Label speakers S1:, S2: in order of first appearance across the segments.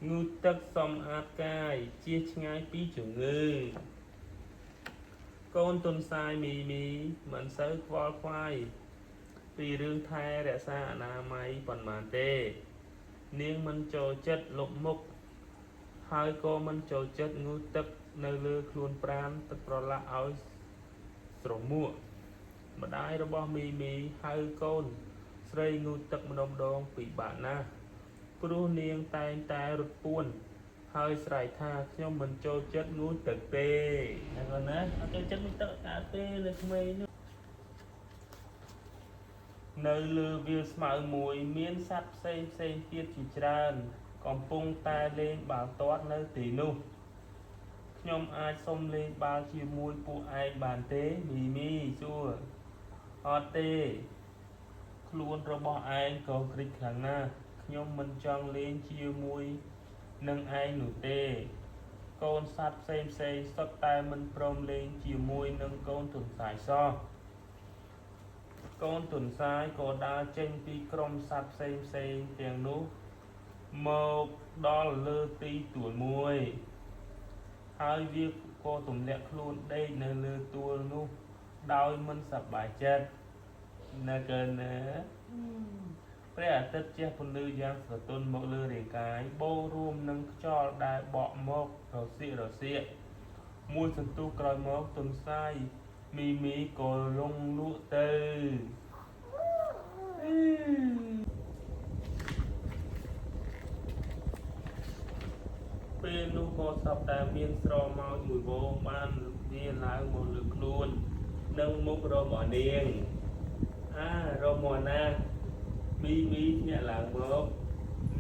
S1: ងូតទឹកសំអាតកាយជៀសឆ្ងាយពីជំងឺកូនទុនសាយមីមិនសូវខ្វល់ខ្វាយពីរឿងថែរក្សាអនាម័យប៉ុន្មានទេនាងមិនចូលចិត្តលុបមុខហើយក៏មិនចូលចិត្តងូតទឹកនៅលើខ្លួនប្រាណទឹកប្រឡាក់ឲ្យស្រមួកម្ដាយរបស់មីហៅកូនស្រីងូតទឹកម្ដងពិបាកណាស់ព្រោះនាងតែងតែរត់ពួនហើយស្រែកថាខ្ញុំមិនចូលចិត្តងូតទឹកទេណាកូនណាអត់ចូលចិត្តងូតទឹកកើតទេនៅក្មេងនោះនៅលើវាលស្មៅមួយមានសត្វផ្សេងទៀតជាច្រើនកំពុងតែលេងបាល់ទាត់នៅទីនោះខ្ញុំអាចសុំលេងបាល់ជាមួយពួកឯងបានទេមីសួរអត់ទេខ្លួនរបស់ឯងក៏ក្រិចខ្លាំងណាស់ខ្ញុំមិនចង់លេងជាមួយនឹងឯងនោះទេកូនសត្វផ្សេងសុទ្ធតែមិនព្រមលេងជាមួយនឹងកូនទុនសាយសោះកូនទុនសាយក៏ដើរចេញពីក្រុមសត្វផ្សេងទាំងនោះមកដល់លើទីទួលមួយហើយវាក៏ទម្លាក់ខ្លួនដេកនៅលើទួលនោះដោយមិនសប្បាយចិត្តនៅកណ្ណាព្រះអាទិត្យជះពន្លឺយ៉ាងស្រទន់មកលើរាងកាយបូររួមនឹងខ្យល់ដែលបក់មករសៀកមួយសន្ទុះក្រោយមកទុនសាយមីក៏លងលក់ទៅពេលនោះក៏ស្រាប់តែមានស្រមោចមួយវងបានវាឡើងមកលើខ្លួននិងមុខរបស់នាងរមណាមីធ្ញាក់ឡើងមក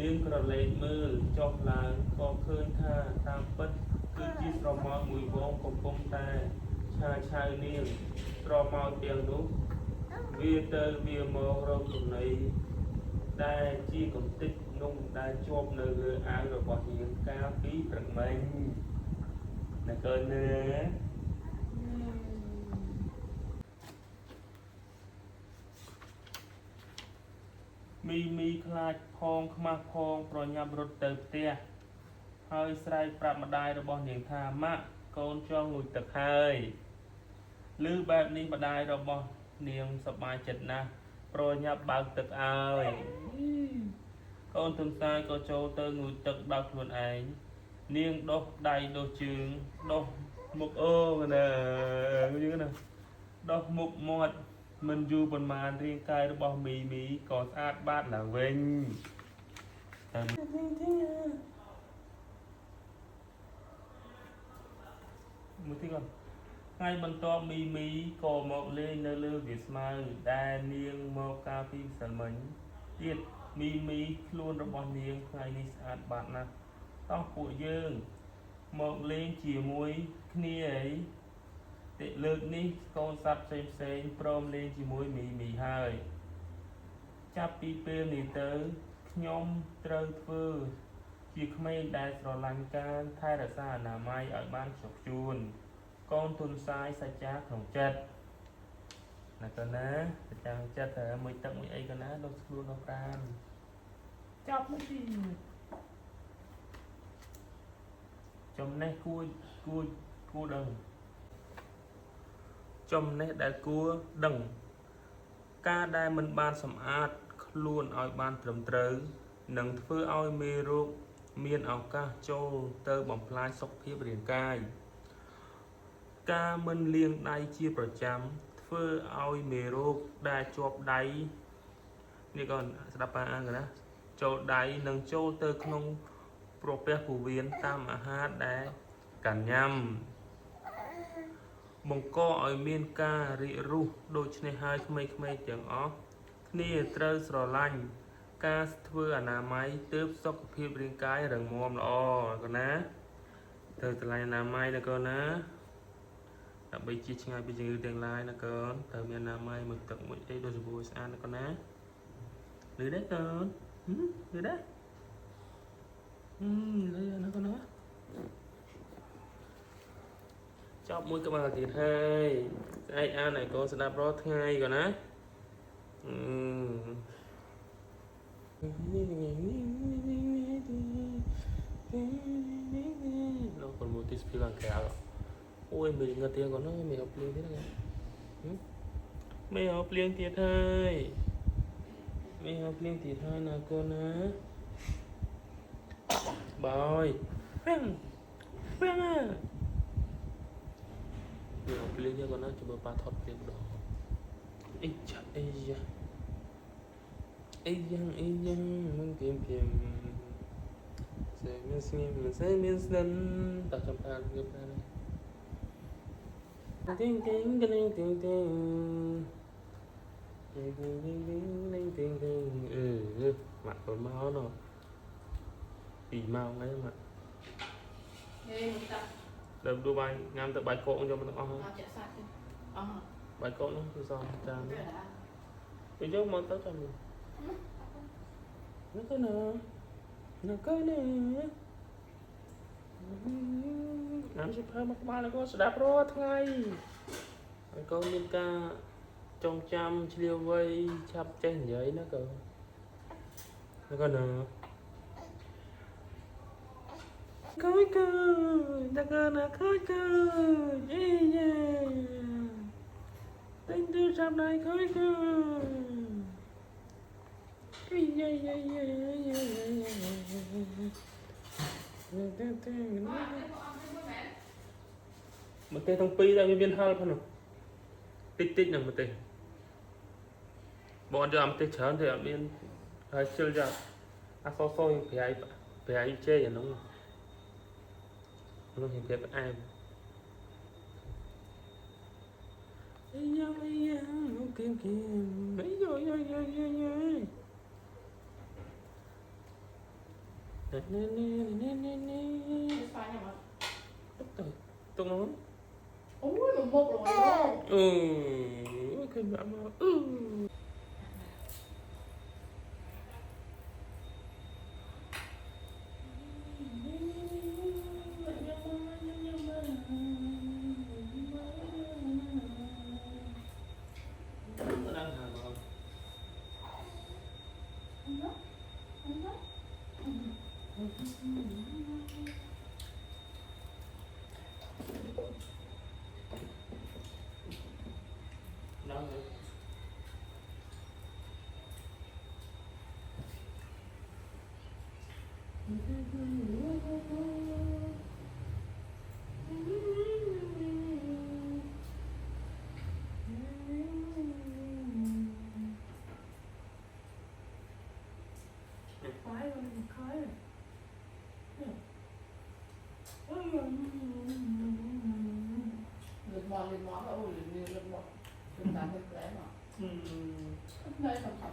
S1: នាងក្រឡេកមើលចុះឡើងក៏ឃើញថាតាមពិតគឺជាស្រមោចមួយវងកំពុងតែឆៅនាងស្រមោចទាំងនោះវាទៅវាមករកចំណីដែលជាកំតិចនំដែលជាប់នៅលើអាវរបស់នាងកាលពីព្រឹកមិញណាកូនណាមីខ្លាចផងខ្មាស់ផងប្រញាប់រត់ទៅផ្ទះហើយស្រែកប្រាប់ម្ដាយរបស់នាងថាម៉ាក់កូនចង់ងូតទឹកហើយឮបែបនេះម្ដាយរបស់នាងសប្បាយចិត្តណាស់ប្រញាប់បើកទឹកឲ្យកូនទុនសាយក៏ចូលទៅងូតទឹកដោយខ្លួនឯងនាងដុសដៃដុសជើងដុសមុខណាដុសមុខមាត់មិនយូរប៉ុន្មានរាងកាយរបស់មីក៏ស្អាតបាតឡើងវិញមួយទីគាត់ថ្ងៃបន្ទាប់មីក៏មកលេងនៅលើវាលស្មៅដែលនាងមកកាលពីម្សិលមិញទៀតមីខ្លួនរបស់នាងថ្ងៃនេះស្អាតបាតណាស់តោះពួកយើងមកលេងជាមួយគ្នាអីលើកនេះកូនសត្វផ្សេងព្រមលេងជាមួយមីហើយចាប់ពីពេលនេះទៅខ្ញុំត្រូវធ្វើជាក្មេងដែលស្រឡាញ់ការថែរក្សាអនាម័យឲ្យបានខ្ជាប់ខ្ជួនកូនទុនសាយសច្ចាក្នុងចិត្តណាកូនណាសច្ចាក្នុងចិត្តតែមួយទឹកមួយអីកូនណាដុសខ្លួនដល់ប្រាណចាប់មកទីចំណេះគួរដឹងចំណេះដែលគួរដឹងការដែលមិនបានសម្អាតខ្លួនឲ្យបានត្រឹមត្រូវនឹងធ្វើឲ្យមេរោគមានឱកាសចូលទៅបំផ្លាញសុខភាពរាងកាយការមិនលាងដៃជាប្រចាំធ្វើឲ្យមេរោគដែលជាប់ដៃនេះក៏ស្ដាប់ប៉ាអានណាចូលដៃនិងចូលទៅក្នុងប្រពះពោះវៀនតាមអាហារដែលកាន់ញ៉ាំបង្កឲ្យមានការរីករុះដូច្នេះហើយក្មេងៗទាំងអស់គ្នាត្រូវស្រឡាញ់ការធ្វើអនាម័យទើបសុខភាពរាងកាយរឹងមាំល្អកូនណាត្រូវស្រឡាញ់អនាម័យណាកូនណាដើម្បីជៀសឆ្ងាយពីជំងឺទាំងឡាយណាកូនត្រូវមានអនាម័យមួយទឹកមួយអីដូចសាប៊ូស្អាតណាកូនណាឮទេកូនឮទេឮណាកូនណាចប់មួយក្បាលទៀតហើយស្អែកអានឲ្យកូនស្ដាប់រាល់ថ្ងៃកូនណា kẹo ôi mình ngợt tiền còn nó mày học liền thế này mày học liền thiệt thôi mày học liền thiệt thôi nè cô nè bòi phèn phèn à mày học liền cho con nó coba pathot liền đó ấy chà ấy da ấy dân mừng kiếm sẽ miễn dân ta chăm pan gặp ta ting ting ting ting ting mặt còn máu nó bị mau ngay mà đừng đu bài ngam tự bài cộ cho mình bài cộ nó thì sao chán bây giờ mà tới cho mình nó cái nè làm gì phải mặc ba là có đạp rót ngay con liên ca trong trăm chiều vây chắp trên giấy nó cơ nó có nè khói cơ ta cơ là khói cơ yeah tên tư sắp này khói cơ mà tê thằng pi ra viên hai phần tích tích nào mà tê bọn giờ mà tê chán thì ở bên hai chơi ra à so phải ai chơi vậy nó hiện tại ai kim mấy rồi tụi nó
S2: ôi mà một rồi
S1: cái mà
S2: lên món ôi lên món chúng ta hết lẽ mà đây không thầm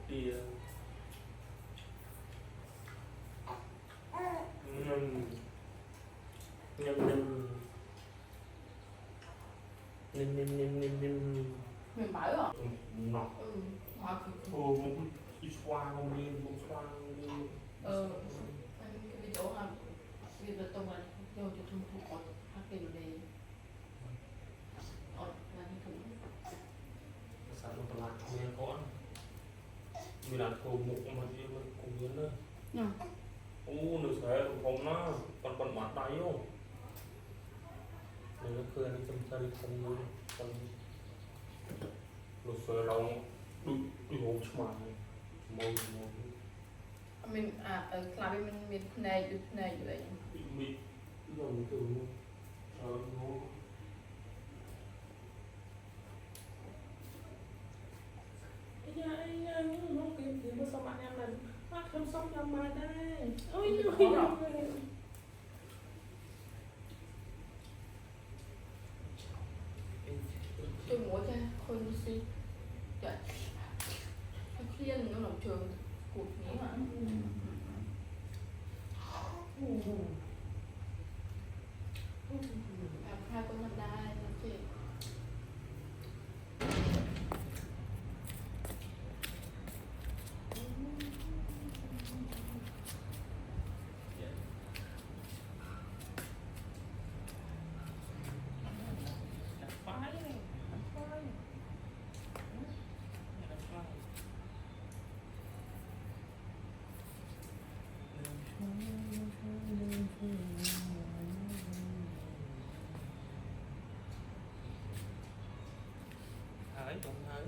S1: thì
S2: mình bảo rồi
S1: nó
S2: họ
S1: muốn đi xoa không đi muốn xoa đi
S2: cái chỗ mà bây giờ tôi mà vô cho tôi thu cột phát tiền về là như thế
S1: sao nó lại nghe con mình làm thầu mục mà đi cùng biến nữa nó sẽ không nó còn mặt đáy không nó cười nó chăm chơi không luôn còn nó sẽ lòng đuôi hộp mà môi
S2: mình ở club mình này vậy
S1: bị rồi mình thử nó nó kiếm thì nó xong anh em mình phát không xong cho mà đây ôi
S2: tôi muốn cho khôi si trời khiên nó làm trường cuộc nghĩ mà hai con mặt đai nó chị
S1: ấy cũng thấy